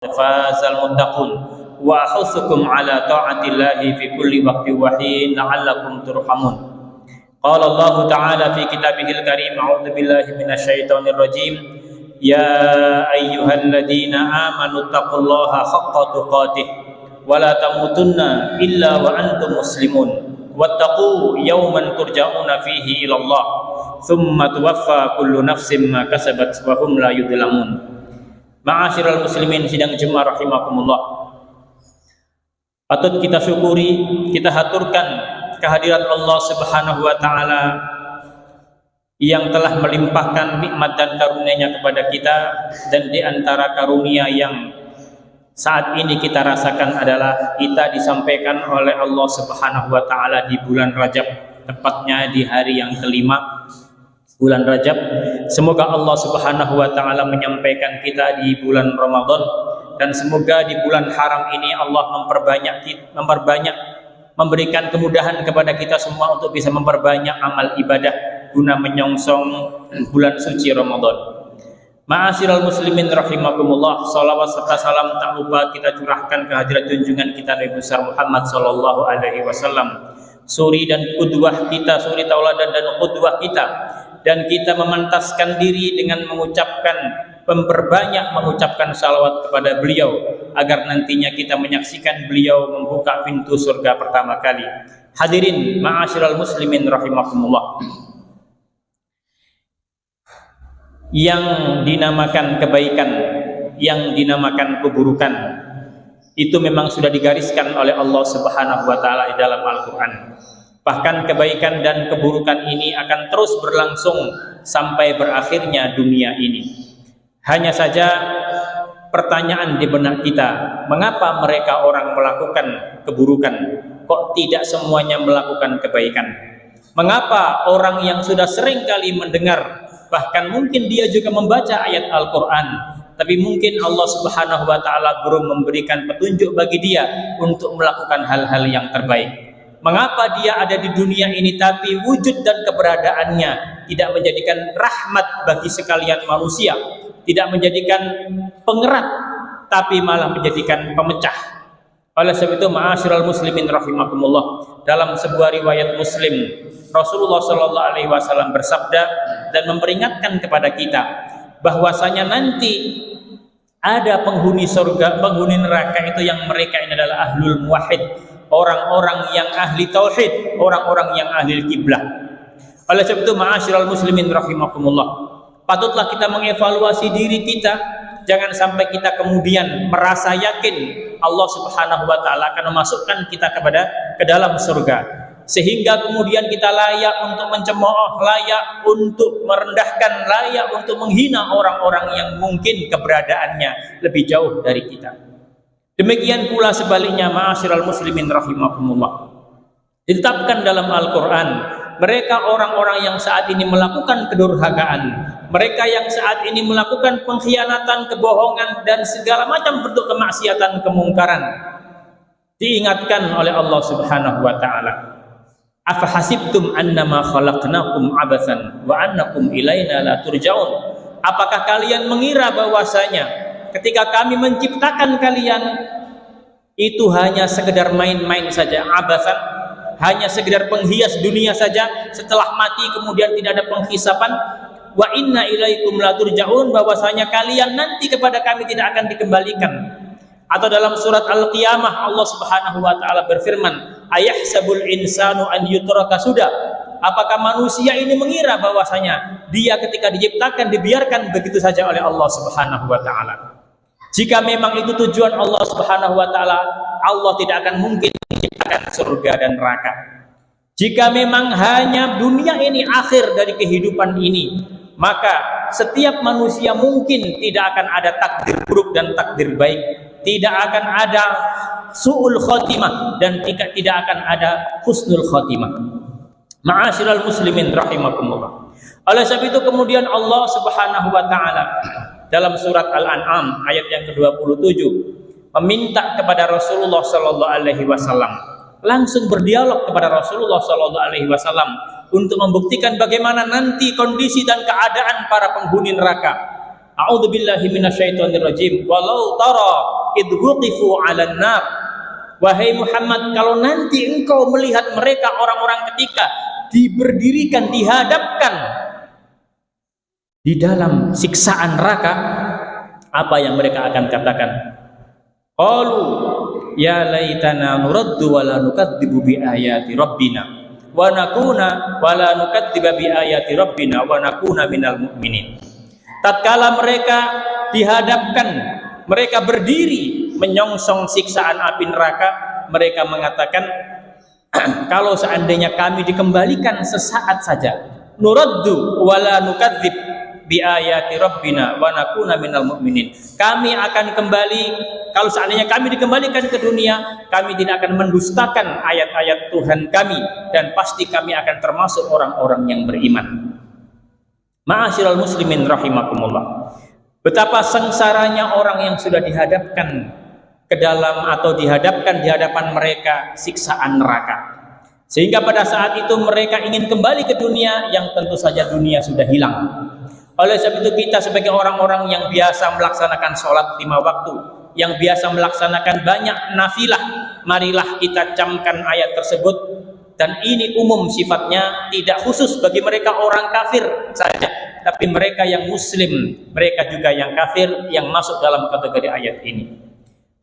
fazal muttaqun wa ahutsukum ala ta'atillahi fi kulli waqtin wa hin la'allakum turhamun. Qala Allah Ta'ala fi kitabihil karim, a'udzu billahi minasyaitonir rajim, ya ayyuhalladzina amanu taqullaha haqqa tuqatih wa la tamutunna illa wa antum muslimun wattaqu yawman turja'una fihi ila Allah thumma tuwaffa kullu nafsin ma kasabat wa hum la yudlamun. Ma'asyiral muslimin sidang jemaah rahimakumullah, patut kita syukuri, kita haturkan kehadirat Allah Subhanahu wa taala yang telah melimpahkan nikmat dan karunia-Nya kepada kita. Dan di antara karunia yang saat ini kita rasakan adalah kita disampaikan oleh Allah Subhanahu wa taala di bulan Rajab, tepatnya di hari yang kelima bulan Rajab. Semoga Allah Subhanahu wa taala menyampaikan kita di bulan Ramadan, dan semoga di bulan haram ini Allah memperbanyak memberikan kemudahan kepada kita semua untuk bisa memperbanyak amal ibadah guna menyongsong bulan suci Ramadan. Ma'asyiral muslimin rahimakumullah, salawat serta salam tak lupa kita curahkan ke hadirat junjungan kita Nabi besar Muhammad sallallahu alaihi wasallam, suri dan qudwah kita, suri tauladan dan qudwah kita. Dan kita memantaskan diri dengan memperbanyak mengucapkan salawat kepada beliau, agar nantinya kita menyaksikan beliau membuka pintu surga pertama kali. Hadirin ma'asyiral muslimin rahimakumullah, yang dinamakan kebaikan, yang dinamakan keburukan, itu memang sudah digariskan oleh Allah Subhanahu wa taala di dalam Al-Qur'an. Bahkan kebaikan dan keburukan ini akan terus berlangsung sampai berakhirnya dunia ini. Hanya saja pertanyaan di benak kita, mengapa mereka orang melakukan keburukan, kok tidak semuanya melakukan kebaikan? Mengapa orang yang sudah sering kali mendengar, bahkan mungkin dia juga membaca ayat Al-Quran, tapi mungkin Allah Subhanahu wa ta'ala belum memberikan petunjuk bagi dia untuk melakukan hal-hal yang terbaik? Mengapa dia ada di dunia ini tapi wujud dan keberadaannya tidak menjadikan rahmat bagi sekalian manusia, tidak menjadikan pengerat, tapi malah menjadikan pemecah? Oleh sebab itu ma'asyiral muslimin rahimakumullah, dalam sebuah riwayat Muslim, Rasulullah sallallahu alaihi wasallam bersabda dan memperingatkan kepada kita bahwasanya nanti ada penghuni surga, penghuni neraka itu yang mereka ini adalah ahlul muwahhid, orang-orang yang ahli tauhid, orang-orang yang ahli kiblah. Oleh sebab itu ma'asyiral muslimin rahimakumullah, patutlah kita mengevaluasi diri kita. Jangan sampai kita kemudian merasa yakin Allah Subhanahu wa taala akan memasukkan kita ke dalam surga, sehingga kemudian kita layak untuk mencemooh, layak untuk merendahkan, layak untuk menghina orang-orang yang mungkin keberadaannya lebih jauh dari kita. Demikian pula sebaliknya ma'asyiral muslimin rahimakumullah, ditetapkan dalam Al-Quran, mereka orang-orang yang saat ini melakukan kedurhakaan, mereka yang saat ini melakukan pengkhianatan, kebohongan, dan segala macam bentuk kemaksiatan, kemungkaran, diingatkan oleh Allah Subhanahu wa ta'ala, afahasibtum annama khalaqnakum abatsan wa annakum ilaina la turja'un. Apakah kalian mengira bahwasanya ketika kami menciptakan kalian itu hanya sekedar main-main saja, abasan, hanya sekedar penghias dunia saja, setelah mati kemudian tidak ada penghisapan? Wa inna ilaikum la turja'un, bahwasanya kalian nanti kepada kami tidak akan dikembalikan. Atau dalam surat Al-Qiyamah Allah Subhanahu wa taala berfirman, ayahsabul insanu an yutraka suda. Apakah manusia ini mengira bahwasanya dia ketika diciptakan dibiarkan begitu saja oleh Allah Subhanahu wa taala? Jika memang itu tujuan Allah Subhanahu wa taala, Allah tidak akan mungkin menciptakan surga dan neraka. Jika memang hanya dunia ini akhir dari kehidupan ini, maka setiap manusia mungkin tidak akan ada takdir buruk dan takdir baik, tidak akan ada su'ul khotimah, dan tidak akan ada husnul khotimah. Ma'asyiral muslimin rahimakumullah. Oleh sebab itu kemudian Allah Subhanahu wa taala dalam surat Al-An'am ayat yang ke-27 meminta kepada Rasulullah sallallahu alaihi wasallam, langsung berdialog kepada Rasulullah sallallahu alaihi wasallam untuk membuktikan bagaimana nanti kondisi dan keadaan para penghuni neraka. A'udzubillahi minasyaitonirrajim. Walau tara idh wuqifu 'alan nar. Wahai Muhammad, kalau nanti engkau melihat mereka orang-orang ketika diberdirikan, dihadapkan di dalam siksaan neraka, apa yang mereka akan katakan? Qalu ya laitana nuraddu wa la nukadzibu bi ayati rabbina wa nakuna wa la nukadzibu bi ayati rabbina wa nakuna minal mu'minin. Tatkala mereka dihadapkan, mereka berdiri menyongsong siksaan api neraka, mereka mengatakan, kalau seandainya kami dikembalikan sesaat saja, nuraddu wala nukadzib bi ayati rabbina wa nakuna minal mu'minin. Kami akan kembali, kalau seandainya kami dikembalikan ke dunia, kami tidak akan mendustakan ayat-ayat Tuhan kami, dan pasti kami akan termasuk orang-orang yang beriman. Ma'asyiral muslimin rahimakumullah. Betapa sengsaranya orang yang sudah dihadapkan ke dalam atau dihadapkan di hadapan mereka siksaan neraka, sehingga pada saat itu mereka ingin kembali ke dunia, yang tentu saja dunia sudah hilang. Oleh sebab itu kita sebagai orang-orang yang biasa melaksanakan sholat 5 waktu, yang biasa melaksanakan banyak nafilah, marilah kita camkan ayat tersebut. Dan ini umum sifatnya, tidak khusus bagi mereka orang kafir saja, tapi mereka yang muslim, mereka juga yang kafir yang masuk dalam kategori ayat ini.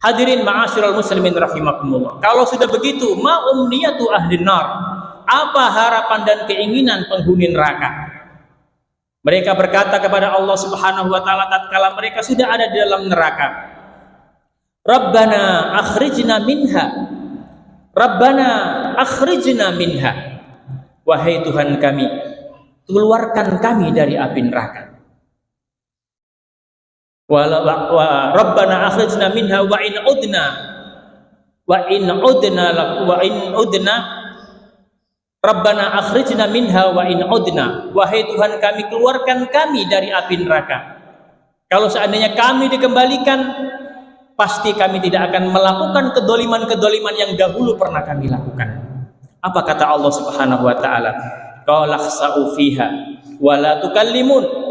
Hadirin ma'asyiral muslimin rahimakumullah. Kalau sudah begitu, ma umniyatu ahli nar, apa harapan dan keinginan penghuni neraka? Mereka berkata kepada Allah Subhanahu wa taala tatkala mereka sudah ada di dalam neraka, Rabbana akhrijna minha, Rabbana akhrijna minha, wahai Tuhan kami, keluarkan kami dari api neraka. Wa Rabbana akhrijna minha wa in udna Rabbana akhrijna minha wa in udna, wahai Tuhan kami, keluarkan kami dari api neraka. Kalau seandainya kami dikembalikan, pasti kami tidak akan melakukan kedoliman-kedoliman yang dahulu pernah kami lakukan. Apa kata Allah Subhanahu wa taala? Qala khsa'u fiha wa la tukallimun.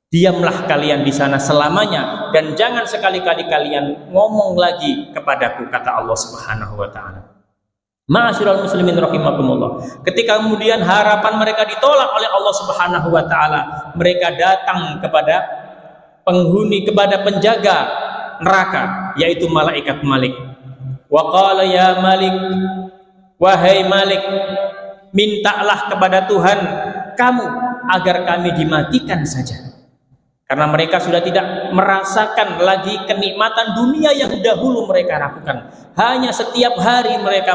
Diamlah kalian di sana selamanya dan jangan sekali-kali kalian ngomong lagi kepadaku, kata Allah Subhanahu wa taala. Ma'asyiral muslimin rahimakumullah. Ketika kemudian harapan mereka ditolak oleh Allah Subhanahu wa taala, mereka datang kepada penghuni, kepada penjaga neraka, yaitu malaikat Malik. Wa qala ya Malik, wahai Malik, mintalah kepada Tuhan kamu agar kami dimatikan saja. Karena mereka sudah tidak merasakan lagi kenikmatan dunia yang dahulu mereka lakukan. Hanya setiap hari mereka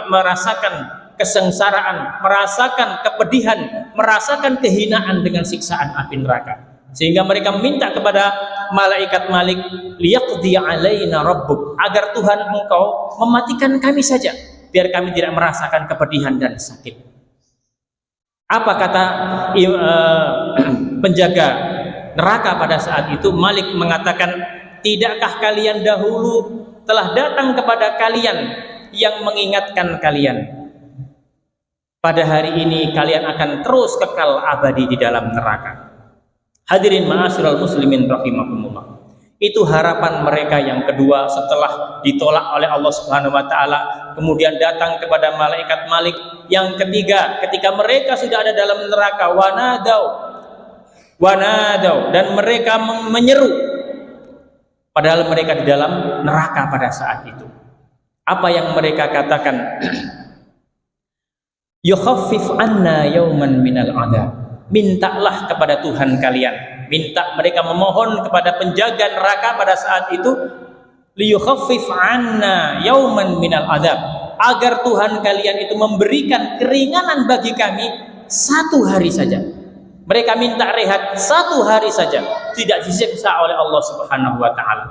merasakan kesengsaraan, merasakan kepedihan, merasakan kehinaan dengan siksaan api neraka. Sehingga mereka minta kepada malaikat Malik, liyaqdi alaina rabbuk, agar Tuhan engkau mematikan kami saja, biar kami tidak merasakan kepedihan dan sakit. Apa kata penjaga neraka pada saat itu? Malik mengatakan, tidakkah kalian dahulu telah datang kepada kalian yang mengingatkan kalian, pada hari ini kalian akan terus kekal abadi di dalam neraka. Hadirin ma'asyiral muslimin rahimakumullah. Itu harapan mereka yang kedua setelah ditolak oleh Allah Subhanahu wa taala, kemudian datang kepada malaikat Malik. Yang ketiga, ketika mereka sudah ada dalam neraka, wanadau, dan mereka menyeru, padahal mereka di dalam neraka pada saat itu. Apa yang mereka katakan? Yukhaffif anna yawman minal adab. Mintalah kepada Tuhan kalian, mereka memohon kepada penjaga neraka pada saat itu, liyukhaffif anna yawman minal adab, agar Tuhan kalian itu memberikan keringanan bagi kami 1 hari saja. Mereka minta rehat 1 hari saja, tidak disiksa oleh Allah Subhanahu wa taala.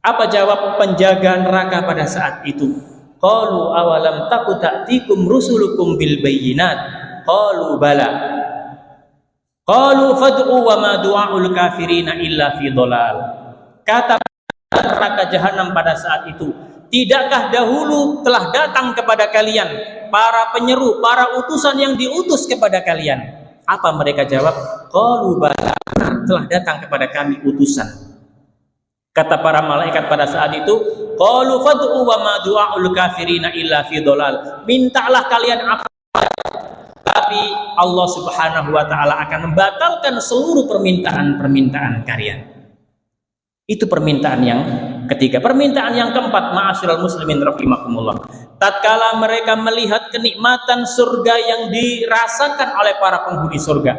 Apa jawab penjaga neraka pada saat itu? Qalu awalam taku ta'tikum rusulukum bil bayyinat? Qalu bala. Qalu fad'u wa ma du'aul kafirina illa fi dhalal. Kata neraka jahanam pada saat itu, tidakkah dahulu telah datang kepada kalian para penyeru, para utusan yang diutus kepada kalian? Apa mereka jawab? Qalu bala. benar telah datang kepada kami utusan. Kata para malaikat pada saat itu, qalu fad'u wa ma du'aul kafirina illa fi dhalal. Mintalah kalian apa, tapi Allah Subhanahu wa taala akan membatalkan seluruh permintaan kalian. Itu permintaan yang ketiga. Permintaan yang keempat, ma'asyiral muslimin rahimakumullah. Tatkala mereka melihat kenikmatan surga yang dirasakan oleh para penghuni surga,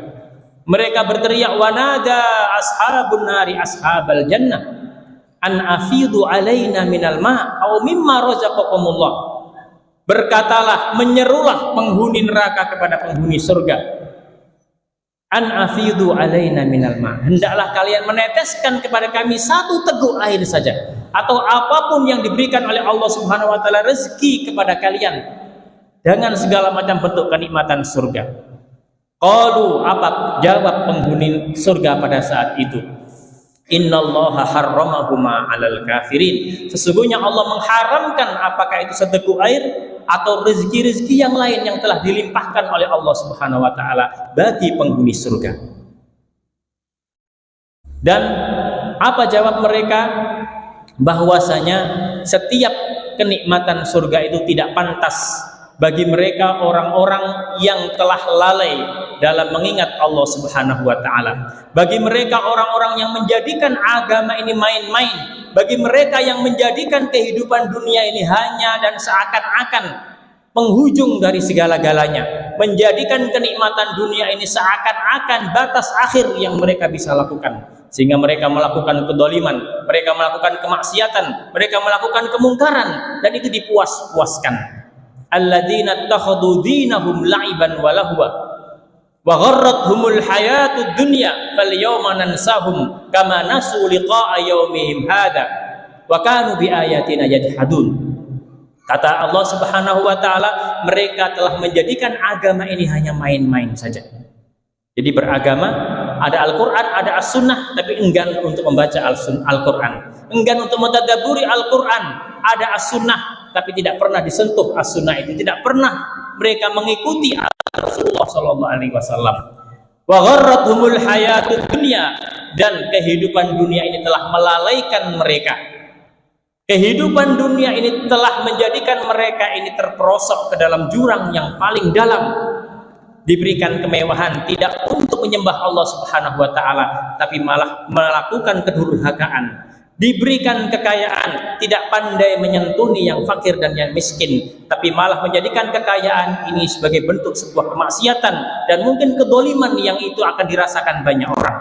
mereka berteriak, wanada ashabun nari ashabal jannah an afidu alaina minal ma' au mimma razaqakumullah. Berkatalah, menyerulah penghuni neraka kepada penghuni surga, an afidu alaina minal ma', hendaklah kalian meneteskan kepada kami satu teguk air saja, atau apapun yang diberikan oleh Allah Subhanahu wa taala rezeki kepada kalian dengan segala macam bentuk kenikmatan surga. Qalu, apa jawab penghuni surga pada saat itu? Innallaha harramahuma 'alal kafirin. Sesungguhnya Allah mengharamkan apakah itu seteguk air atau rezeki-rezeki yang lain yang telah dilimpahkan oleh Allah Subhanahu wa taala bagi penghuni surga. Dan apa jawab mereka? Bahwasanya setiap kenikmatan surga itu tidak pantas bagi mereka orang-orang yang telah lalai dalam mengingat Allah Subhanahu wa taala. Bagi mereka orang-orang yang menjadikan agama ini main-main, bagi mereka yang menjadikan kehidupan dunia ini hanya dan seakan-akan penghujung dari segala-galanya, menjadikan kenikmatan dunia ini seakan-akan batas akhir yang mereka bisa lakukan, sehingga mereka melakukan kedoliman, mereka melakukan kemaksiatan, mereka melakukan kemungkaran, dan itu dipuas-puaskan. Alladzina takhadhu dinahum la'iban wa lahwa wa gharrathumul hayatud dunya falyawma nansahum kama nasu liqa'a yaumihim hadza wa kanu biayatina yajhadun. Kata Allah Subhanahu wa taala, mereka telah menjadikan agama ini hanya main-main saja. Jadi beragama, ada Al-Quran, ada As-Sunnah, tapi enggan untuk membaca Al-Quran, enggan untuk mentadabburi Al-Quran. Ada As-Sunnah, tapi tidak pernah disentuh As-Sunnah itu, tidak pernah mereka mengikuti Rasulullah SAW. Wa gharrathumul hayatud dunya, dan kehidupan dunia ini telah melalaikan mereka. Kehidupan dunia ini telah menjadikan mereka ini terperosok ke dalam jurang yang paling dalam. Diberikan kemewahan tidak untuk menyembah Allah Subhanahu wa taala, tapi malah melakukan kedurhakaan. Diberikan kekayaan, tidak pandai menyentuni yang fakir dan yang miskin, tapi malah menjadikan kekayaan ini sebagai bentuk sebuah kemaksiatan dan mungkin kedoliman yang itu akan dirasakan banyak orang.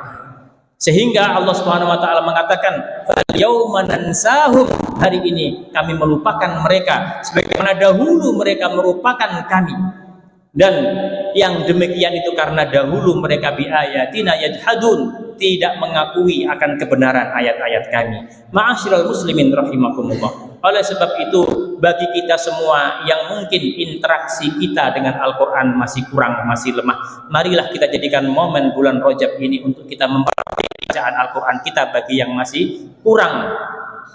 Sehingga Allah Subhanahu wa taala mengatakan, "Yauma nansahum," hari ini kami melupakan mereka sebagaimana dahulu mereka merupakan kami. Dan yang demikian itu karena dahulu mereka biayatina yajhadun, tidak mengakui akan kebenaran ayat-ayat kami. Ma'asyiral muslimin rahimakumullah. Oleh sebab itu, bagi kita semua yang mungkin interaksi kita dengan Al-Quran masih kurang, masih lemah, marilah kita jadikan momen bulan Rajab ini untuk kita memperbaiki bacaan Al-Quran kita bagi yang masih kurang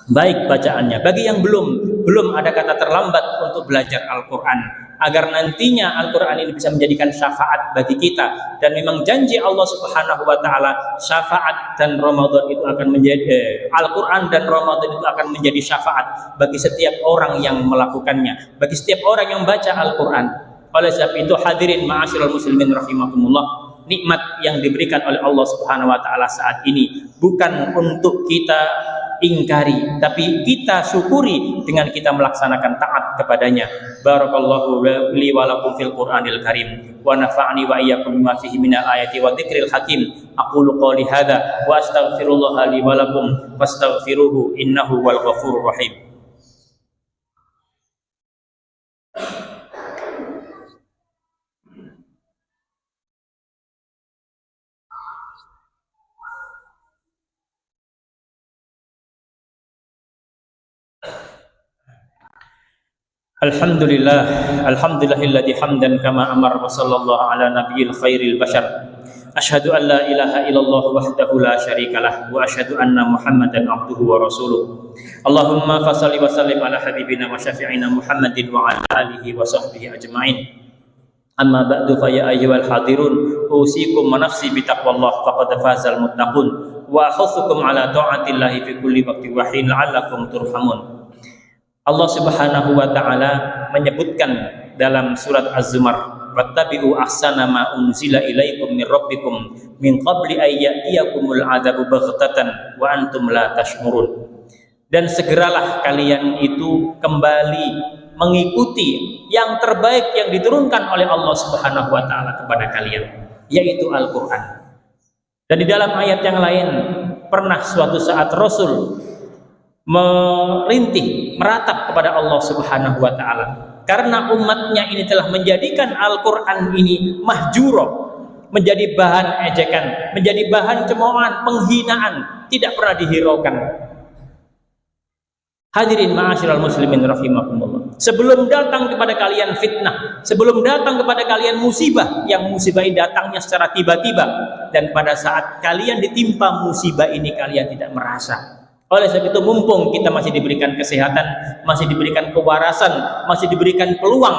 baik bacaannya, bagi yang belum ada kata terlambat untuk belajar Al-Quran, agar nantinya Al-Quran ini bisa menjadikan syafaat bagi kita. Dan memang janji Allah Subhanahu wa taala, syafaat dan Ramadan itu akan menjadi Al-Quran dan Ramadan itu akan menjadi syafaat bagi setiap orang yang melakukannya, bagi setiap orang yang baca Al-Quran. Oleh sebab itu, hadirin ma'asyiral muslimin rahimakumullah, nikmat yang diberikan oleh Allah Subhanahu wa taala saat ini bukan untuk kita ingkari, tapi kita syukuri dengan kita melaksanakan taat kepadanya. Barakallahu li wa lakum fil Qur'anil Karim wa nafa'ani wa iyyakum bima fihi minal ayati wa dzikril hakim. Aqulu qouli hadza wa astaghfirullah li wa lakum fastaghfiruhu innahu wal ghafurur rahim. Alhamdulillahilladzi hamdan kama amar wa sallallahu ala nabiyil khairil bashar. Asyhadu an la ilaha illallah wahdahu la syarikalah wa asyhadu anna Muhammadan abduhu wa rasuluh. Allahumma fashalli wa sallim ala habibina wa syafi'ina Muhammadin wa ala alihi wa sahbihi ajma'in. Amma ba'du fa ya ayyuhal hadirun usikum wa nafsi bi taqwallah faqad fazal muttaqun wa akhuthukum ala ta'atillahi fi kulli waqtin wa hin la'allakum turhamun. Allah Subhanahu wa taala menyebutkan dalam surat Az-Zumar, wattabi'u ahsana ma unzila ilaikum min rabbikum min qabli ay ya'tiyakumul 'adzabu baghtatan wa antum la tash'urun. Dan segeralah kalian itu kembali mengikuti yang terbaik yang diturunkan oleh Allah Subhanahu wa taala kepada kalian, yaitu Al-Qur'an. Dan di dalam ayat yang lain, pernah suatu saat Rasul merintih, meratap kepada Allah Subhanahu wa taala karena umatnya ini telah menjadikan Al-Qur'an ini mahjuro, menjadi bahan ejekan, menjadi bahan cemoohan, penghinaan, tidak pernah dihiraukan. Hadirin ma'asyiral muslimin rahimakumullah. Sebelum datang kepada kalian fitnah, sebelum datang kepada kalian musibah, yang musibah ini datangnya secara tiba-tiba, dan pada saat kalian ditimpa musibah ini kalian tidak merasa. Oleh sebab itu, mumpung kita masih diberikan kesehatan, masih diberikan kewarasan, masih diberikan peluang,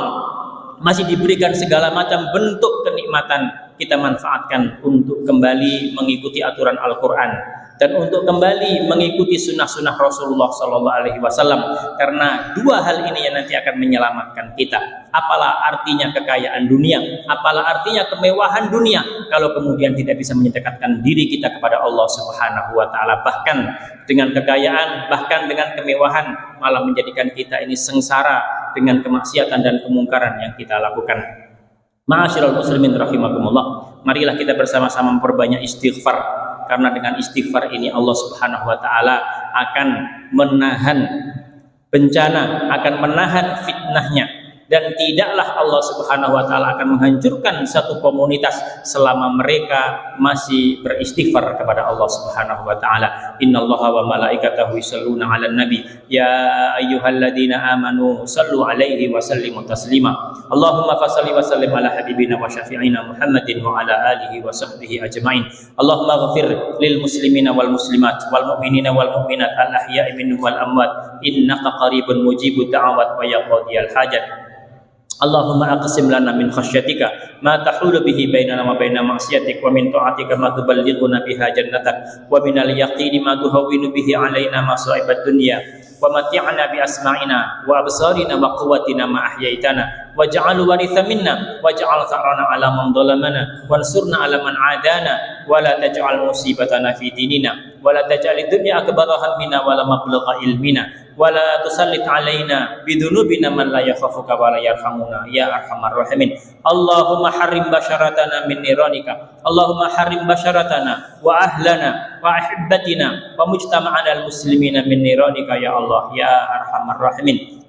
masih diberikan segala macam bentuk kenikmatan, kita manfaatkan untuk kembali mengikuti aturan Al-Quran dan untuk kembali mengikuti sunnah-sunnah Rasulullah SAW, karena dua hal ini yang nanti akan menyelamatkan kita. Apalah artinya kekayaan dunia, apalah artinya kemewahan dunia kalau kemudian tidak bisa mendekatkan diri kita kepada Allah Subhanahu wa taala. Bahkan dengan kekayaan, bahkan dengan kemewahan malah menjadikan kita ini sengsara dengan kemaksiatan dan kemungkaran yang kita lakukan. Ma'asyiral muslimin rahimakumullah, marilah kita bersama-sama memperbanyak istighfar, karena dengan istighfar ini Allah Subhanahu wa taala akan menahan bencana, akan menahan fitnahnya, dan tidaklah Allah Subhanahu wa taala akan menghancurkan satu komunitas selama mereka masih beristighfar kepada Allah Subhanahu wa taala. Innallaha wa malaikatahu yusholluna 'alan nabi ya ayyuhalladzina amanu shallu 'alaihi wa sallimu taslima. Allahumma fashalli wa sallim ala habibina wa syafi'ina Muhammadin wa ala alihi wa sahbihi ajma'in. Allahumma ghafir lil muslimina wal muslimat wal mu'minina wal mu'minat al ahya'i minhum wal amwat innaka qaribun mujibud da'awat wa ya qadiyal hajat. Allahumma aqsim lana min khasyatika ma tahulu bihi bainana wa baina ma'siyatik wa min ta'atika ma tuballighuna biha jannatak wa minal yaqini ma tuhawwinu bihi alaina masa'ibad dunya wa mati'na bi asma'ina wa absarina wa quwwatina ma ahyaitana waj'al waritha minna waj'al tharana 'ala man dhalamana wansurna 'ala man 'adana wa la taj'al musibatana fi dinina wa la taj'al ad-dunya akbara hammina wa la mablagha ilmina wala tusallit alaina bidunubina man la yakhafuka wa la yarhamuna ya arhamar rahimin. Allahumma harrim basyaratana min niranika, Allahumma harrim basyaratana wa ahlana wa ahibbatina wa mujtama'ana al-muslimina min niranika ya Allah ya arhamar rahimin.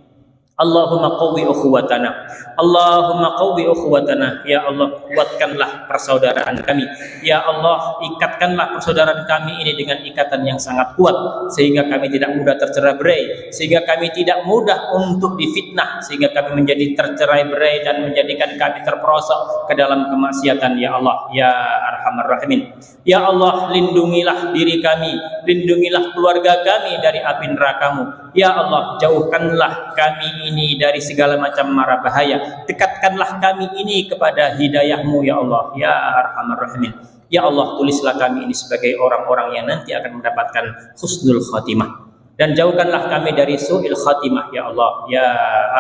Allahumma qawwi ukhuwatana, Allahumma qawwi ukhuwatana, ya Allah kuatkanlah persaudaraan kami, ya Allah ikatkanlah persaudaraan kami ini dengan ikatan yang sangat kuat, sehingga kami tidak mudah tercerai-berai, sehingga kami tidak mudah untuk difitnah, sehingga kami menjadi tercerai-berai dan menjadikan kami terperosok ke dalam kemaksiatan ya Allah ya arhamar rahimin. Ya Allah lindungilah diri kami, lindungilah keluarga kami dari api neraka-Mu. Ya Allah, jauhkanlah kami ini dari segala macam mara bahaya. Dekatkanlah kami ini kepada hidayah-Mu ya Allah ya arhamar rahimin. Ya Allah, tulislah kami ini sebagai orang-orang yang nanti akan mendapatkan husnul khatimah, dan jauhkanlah kami dari su'il khatimah ya Allah ya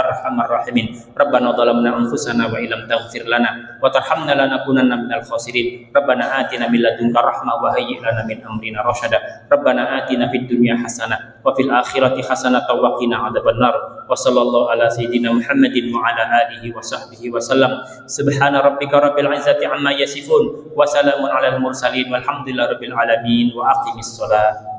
arhamar rahimin. Rabbana zalamna anfusana wa illam taghfir lana wa tarhamna lanakunanna minal khasirin. Rabbana atina min ladunka rahmah wa hayyi lana min amrina rasyada. Rabbana atina fid dunya hasanah wa fil akhirati hasanah wa qina adzabannar. Wa sallallahu ala sayyidina Muhammadin wa ala alihi wa sahbihi wa sallam. Subhana rabbika rabbil izzati amma yasifun wa salamun alal mursalin walhamdulillahi rabbil alamin wa aqimis shalah.